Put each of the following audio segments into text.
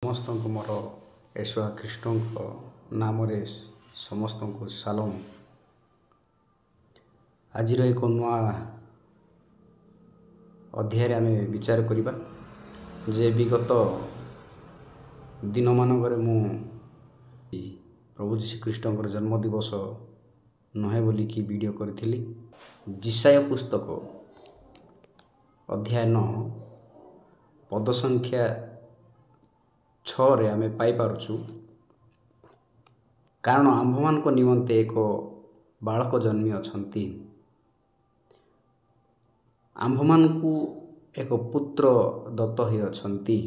समस्त मोर यशुआ ख्रीष्ट नाम समस्त को सालोम। आज एक नुआ अध्याय आम विचार करवा जे विगत दिन मानक मु प्रभु श्रीकृष्ण जन्मदिवस नहे बोली कि वीडियो करी। जिसाय पुस्तक अध्याय 9 पद संख्या 6 रे आमे पाई पारुछु। कारण आम्भमान को निमंते एक बालक जन्मी अछंती, आम्भमान को एक पुत्र दत्त ही अछंती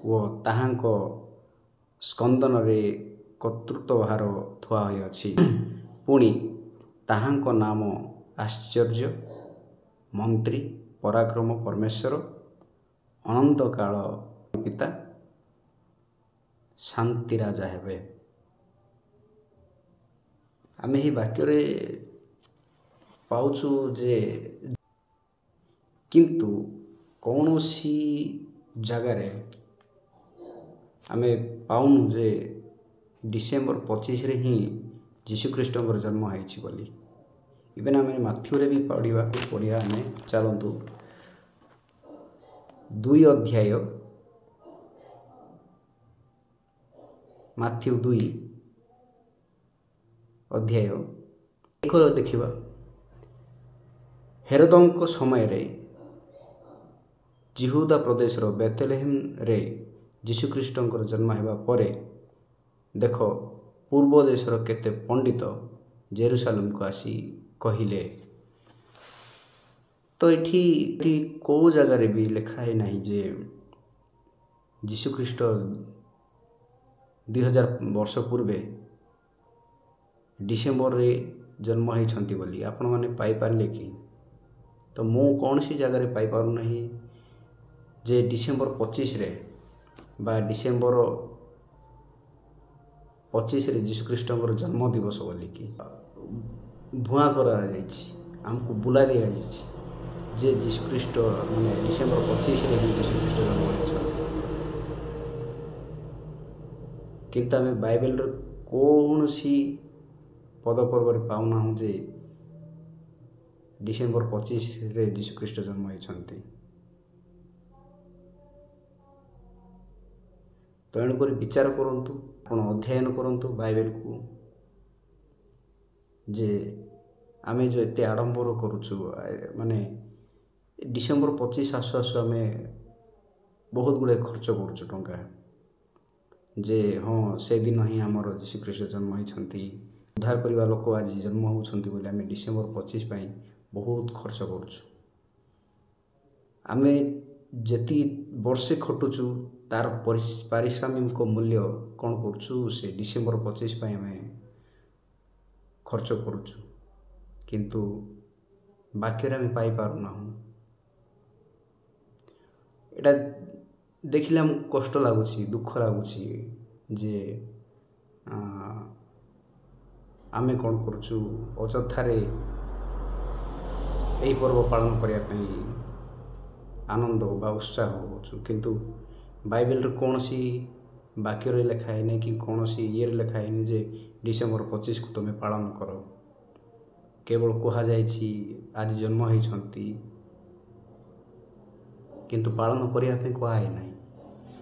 वो ताहांको स्कंदन रे कर्तृत्व भार थुआ होई अछि। पुणी ताहांको नाम आश्चर्य, मंत्री, पराक्रम, परमेश्वर, अनंत काल पिता, शांति राजा हेबे। आमे ही वाक्य रे पाउछु जे किंतु कौनसी जगार आमे पाउनु जे डिसेम्बर 25 रे ही जीशुख्रीष्ट जन्म होइछि बोली। इवेन आमे माथ्यू रे भी पढ़िया आमे चलतु 2 अध्याय माथ्यू 2 अध्याय एक देखिबा। हेरोदंक समय रे जिहुदा प्रदेश रो बेथलेहेम रे जीशुख्रीष्ट जन्म हेबा परे देख पूर्व देश रो केते पंडित जेरूशलेम को आसी कहिले। तो इठी को जगह रे भी लिखा है नहीं जे जीशुख्रीष्ट 2000 वर्ष पूर्वे डिसेम्बर रे जन्म होइछंती बोली आपण माने पाई पारले कि? तो मु कौन सी जगह रे पाई पारु नहीं जे डिसेम्बर 25 रे बा डिसेम्बर 25 रे जीशुख्रीष्ट जन्म दिवस बोली कि भुआ करा जाइछि, हमको बुला दिया जाइछि जे जीशुख्रीष्ट माने डिसेम्बर 25 रे ही जीशुख्रीष्ट जन्म होइछंती। किंतु आमे बाइबल रे कौन सी पद पर्व रे पाउना हूँ जे डिसेम्बर 25 रे जीशुख्रीष्ट जन्म होइछंती। तो एणुक विचार करंतु, आपण अध्ययन करंतु बाइबल को जे आमे जो एते आडंबर करूछु माने डिसेम्बर 25 आसु आसु आमे बहुत गुड़े खर्च करूछु टंका जे हाँ से दिन ही आमर जीशुख्रीष्ट जन्म होइछंती, उद्धार करवा लोक आज जन्म होउछंती बोले आमे डिसेम्बर 25 पई बहुत खर्च करूछु। आमे जति वर्षे खटुछु तार पारिश्रमिक मूल्य कौन करूछु से डिसेम्बर 25 पई आमे खर्च करूछु। किंतु बाकी आमे पाई पारुना हूँ। एटा देखिले हमको कष्ट लगुच, दुख लगुच जे आमे कौन करूछु अଯଥାରେ यही पर्व पालन करिया पई आनंद बा उत्साह होछु। किंतु बाइबल रे कौन सी वाक्य रे लिखा है नहीं कि कौन सी ये लिखा है नहीं जे डिसेम्बर 25 को तुम पालन करो। केवल कहा जाइछि आज जन्म होइछंती किंतु पालन करिया पे कहा है नहीं।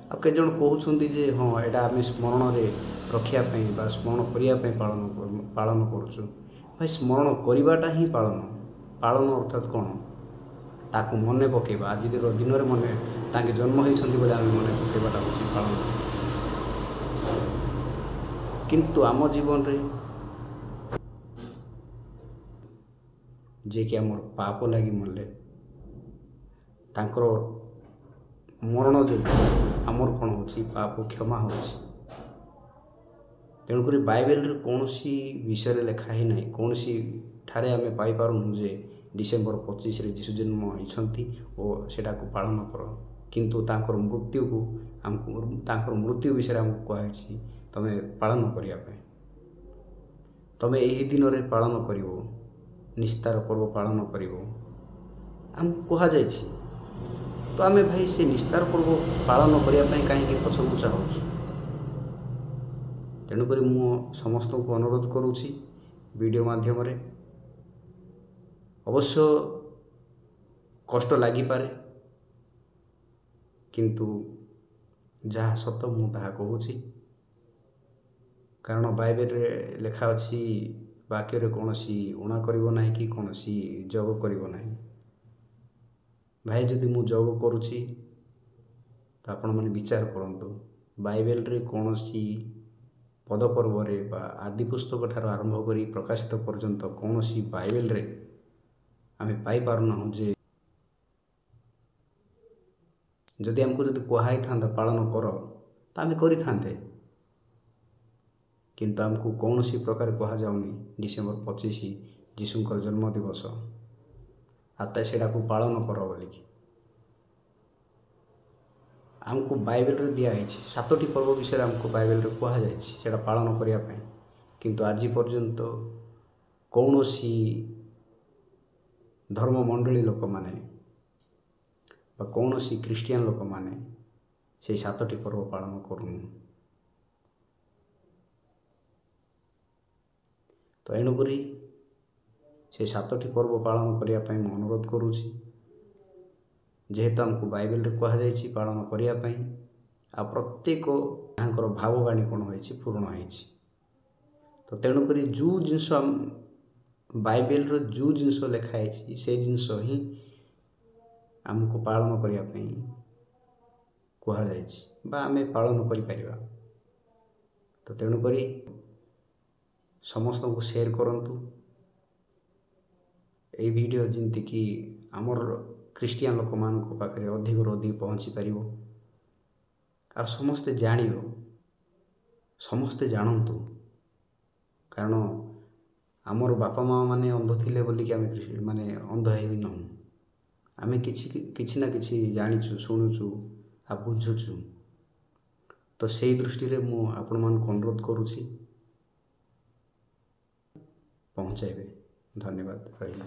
अब के जन कहउछंती जे हाँ एटा आमे स्मरण रे रखिया पे बा स्मरण करिया पे पालन करूछु। भाई स्मरण करिवाटा ही पालन अर्थात कौन ताकू मने पकेबा आज दिन रे मने ताके जन्म होइछंती बोले आमे मने पकेबाटा होछि पालन। किंतु आम जीवन रे जे कि हमर पाप लागी मरले तांकर मरण जो आमर कौन होछि पाप क्षमा होछि। तेणुक बाइबल रे कौन सी विषय लिखा ही नहीं, कौन सी ठारे आमे पाई पारुनु जे डिसेम्बर 25 रे जीशु जन्म होइछंती और सेटा को पालन कर। किंतु तांकर मृत्यु को हमको तांकर मृत्यु विषय हमको कहि तमे पालन करिया पे तमे एही दिन रे पालन करिवो, निस्तार पर्व पालन करिवो। हमको कहा जाइछि तो आमे भाई से निस्तार पर्व पालन करने कहीं पछघुचा हो। तेणुक मु समस्त को अनुरोध करुँची वीडियो माध्यम रे अवश्य कष्ट लागिपारे किंतु जहाँ सत मु ताहा कहूँ। कारण बाइबल रे लेखा अच्छी वाक्य रे कौन सी उणा करिवो नाही कि कौन सी जग करिवो नाही। भाई जदि मु जग करुँची तो आपण मैंने विचार करंतु बाइबल रे कौन सी पदपर्व रे बा आदि पुस्तक ठार आरंभ करी प्रकाशित पर्यंत कौन सी बाइबल रे आमे पाई पारुना जे जदि हमको जदि कहाई था पालन कर तो आमे करि थांते किंतु आमको कौन सी प्रकार कह जाऊनी डिसेम्बर 25 जीशुंकर जन्म दिवस आता सेटा को पालन कर बोलिकी आमको बाइबल रे दिया सातोटी पर्व विषय आमको बाइबल रे कह जाटा पालन करने किंतु आज पर्यंत कौन सी धर्म मंडली लोक माने कौन सी क्रिस्टियन लोक माने से सातोटी पर्व पालन करूँ। तो एणुक से सातोटी पर्व पालन करने अनुरोध करुँची जेहेतु आमको बाइबल रे कह पालन करने आ प्रत्येक यहाँ भाववाणी कौन हो पूर्ण हो। तो तेणुक जो जिनस बाइबल रो जो जिनस लिखाई से जिनस ही आमको पालन करने कह आमे पालन करिपरिबा। तो तेणुक समस्त को शेयर करंतु ए वीडियो जिंती कि आमर क्रिस्टियन लोक मान पाखे अधिक अधिक पहुँची पारिबो आ समस्ते जानिबो समस्ते जानतु। कारण आमर बापा माँ माने अंध थिले बोलिक आमे माने अंध है न आमे किछि ना किछि जानिछु शुणुछु आ बुझुछु। तो सेही दृष्टि रे मु आपण मान अनुरोध करुछि पहुँचाइबे। धन्यवाद रहिला।